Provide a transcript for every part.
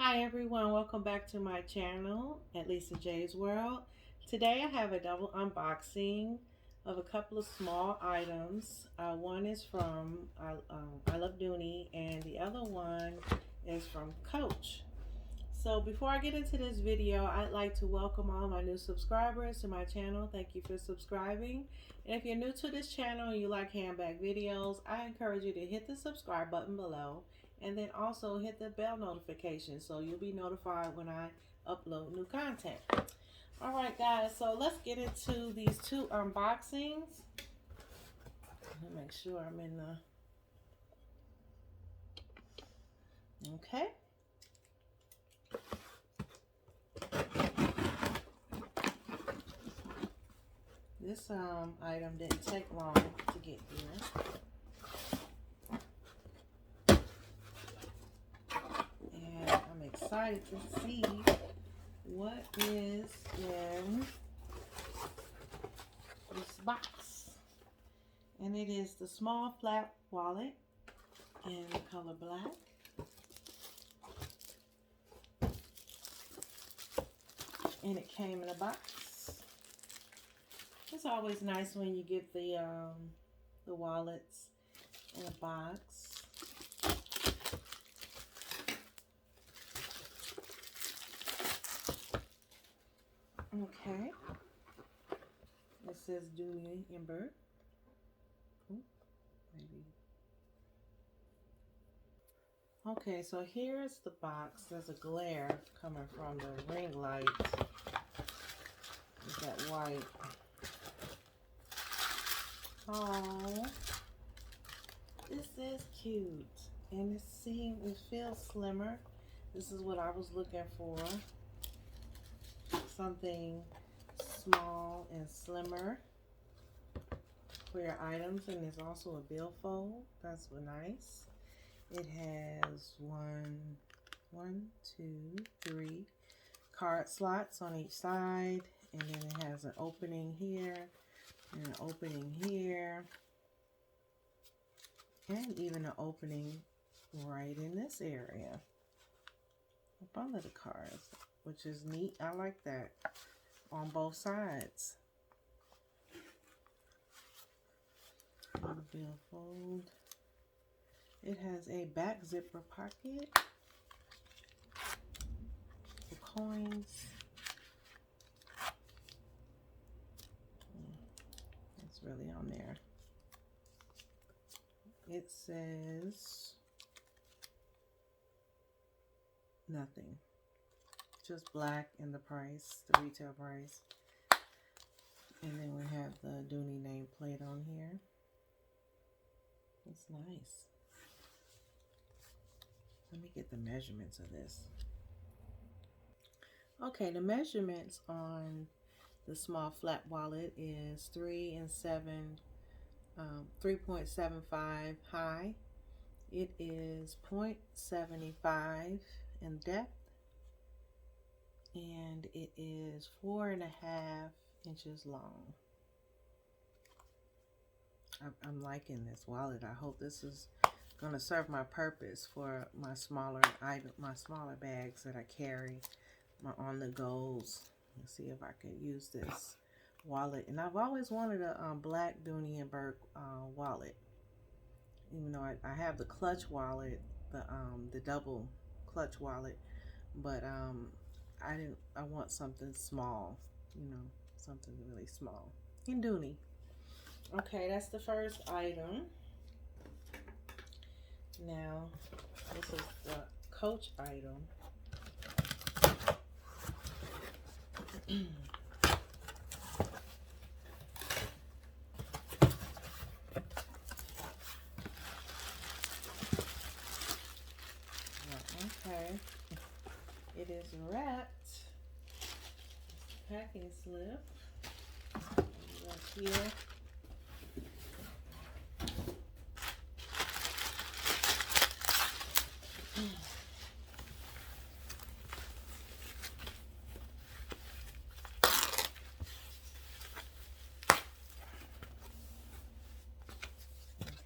Hi everyone, welcome back to my channel at Lisa J's World. Today I have a double unboxing of a couple of small items. One is from I Love Dooney and the other one is from Coach. So before I get into this video, I'd like to welcome all my new subscribers to my channel. Thank you for subscribing. And if you're new to this channel and you like handbag videos, I encourage you to hit the subscribe button below and then also hit the bell notification so you'll be notified when I upload new content. All right guys, so let's get into these two unboxings. Let me make sure I'm in the... Okay. This item didn't take long to get here. And I'm excited to see what is in this box. And it is the small flat wallet in the color black. And it came in a box. It's always nice when you get the wallets in a box. Okay. It says Dooney Bourke. Maybe. Okay, so here's the box. There's a glare coming from the ring light. Is that white? Oh, this is cute, and it feels slimmer. This is what I was looking for. Something small and slimmer for your items, and there's also a billfold. That's nice. It has one, two, three card slots on each side, and then it has an opening here and an opening here, and even an opening right in this area up under the cards, which is neat. I like that on both sides. And the billfold. It has a back zipper pocket for coins. It's really on there. It says nothing. Just black and the price, the retail price. And then we have the Dooney nameplate on here. It's nice. Let me get the measurements of this. Okay, the measurements on the small flat wallet is 3.75 high. It is 0.75 in depth, and it is 4.5 inches long. I'm liking this wallet. I hope this is going to serve my purpose for my smaller bags that I carry, my on-the-goes. Let's see if I can use this wallet. And I've always wanted a black Dooney Bourke wallet. Even though I have the clutch wallet, the double clutch wallet, but I want something small, you know, something really small in Dooney. Okay, that's the first item. Now, this is the Coach item. Okay, it is wrapped. Packing slip right here.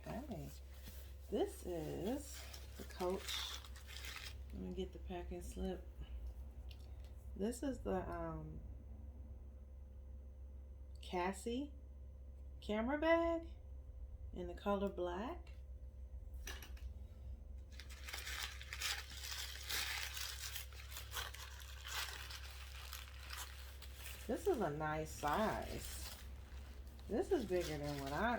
Okay, this is the Coach. Let me get the packing slip. This is the Cassie camera bag in the color black. This is a nice size. This is bigger than what I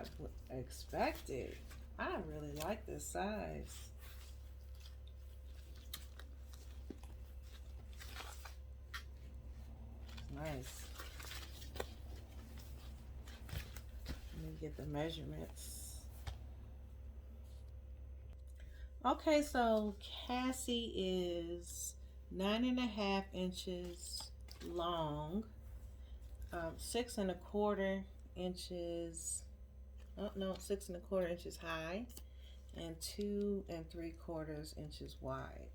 expected. I really like this size. It's nice. Let me get the measurements. Okay, so Cassie is 9.5 inches long, 6.25 inches, oh no, 6.25 inches high, and 2.75 inches wide.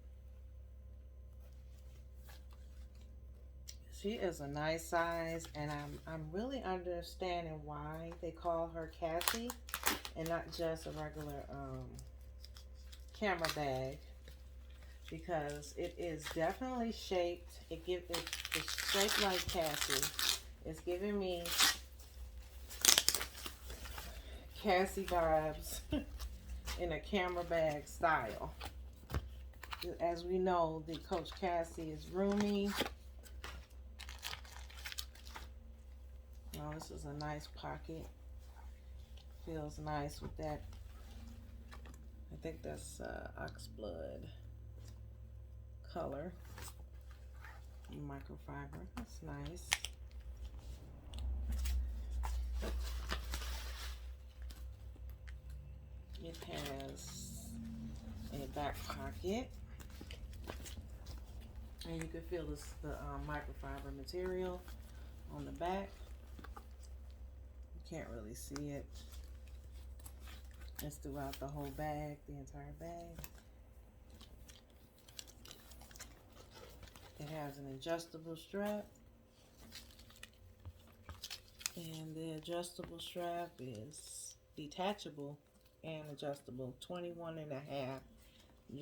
She is a nice size, and I'm really understanding why they call her Cassie and not just a regular camera bag, because it is definitely shaped. It's shaped like Cassie. It's giving me Cassie vibes in a camera bag style. As we know, the Coach Cassie is roomy. Oh, this is a nice pocket. Feels nice with that. I think that's oxblood color. Microfiber. That's nice. It has a back pocket, and you can feel the microfiber material on the back. You can't really see it. It's throughout the whole bag, the entire bag. It has an adjustable strap, and the adjustable strap is detachable and adjustable. 21.5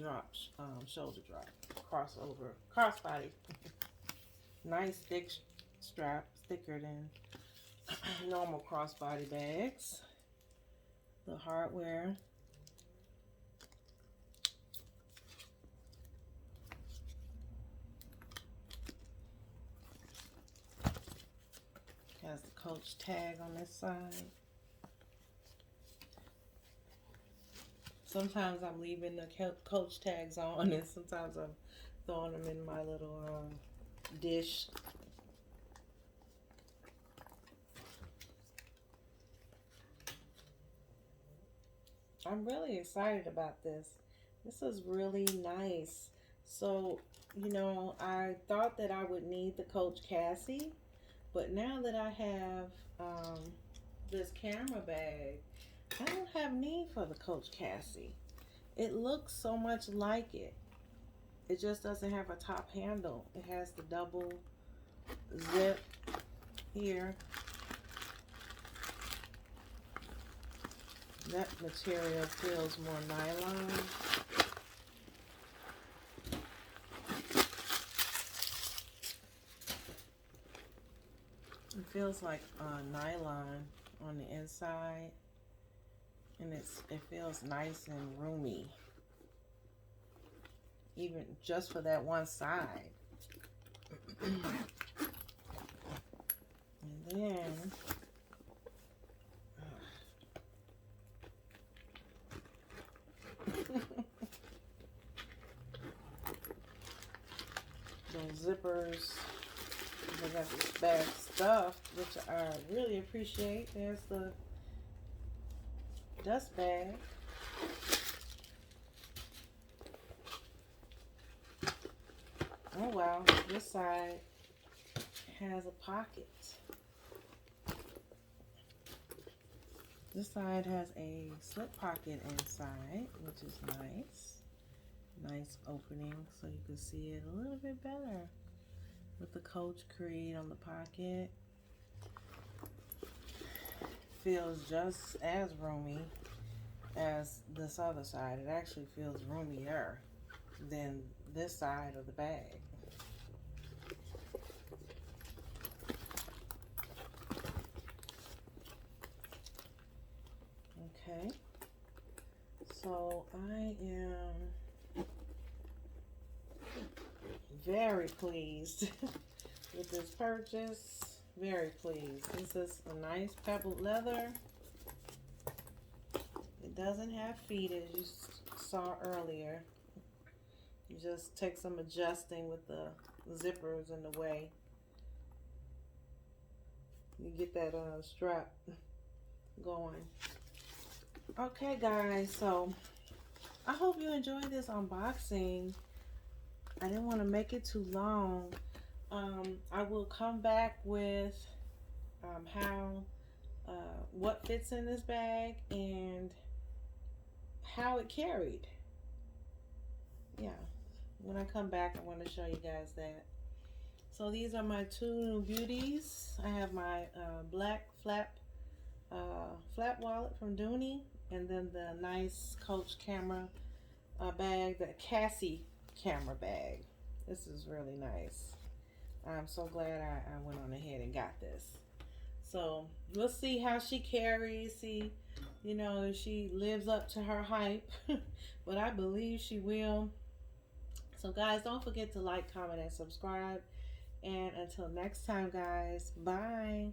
drops, shoulder drop, crossbody. Nice thick strap, thicker than normal crossbody bags. The hardware. Has the Coach tag on this side. Sometimes I'm leaving the Coach tags on, and sometimes I'm throwing them in my little dish. I'm really excited about this. This is really nice. So, you know, I thought that I would need the Coach Cassie, but now that I have this camera bag, I don't have need for the Coach Cassie. It looks so much like it. It just doesn't have a top handle. It has the double zip here. That material feels more nylon. It feels like nylon on the inside, and it feels nice and roomy, even just for that one side. And then those zippers, they got this bag stuff, which I really appreciate. There's the dust bag. Oh wow, this side has a pocket. This side has a slip pocket inside, which is nice. Nice opening so you can see it a little bit better with the Coach Creed on the pocket. Feels just as roomy as this other side. It actually feels roomier than this side of the bag. Okay, so I am very pleased with this purchase. Very pleased. This is a nice pebbled leather. It doesn't have feet, as you saw earlier. You just take some adjusting with the zippers in the way. You get that strap going. Okay, guys, so I hope you enjoyed this unboxing. I didn't want to make it too long. I will come back with what fits in this bag and how it carried. Yeah, when I come back, I want to show you guys that. So these are my two new beauties. I have my black flat wallet from Dooney, and then the nice Coach camera bag, the Cassie camera bag. This is really nice. I'm so glad I went on ahead and got this. So we'll see how she carries, see, you know, if she lives up to her hype. But I believe she will. So guys, don't forget to like, comment, and subscribe. And until next time, guys, bye.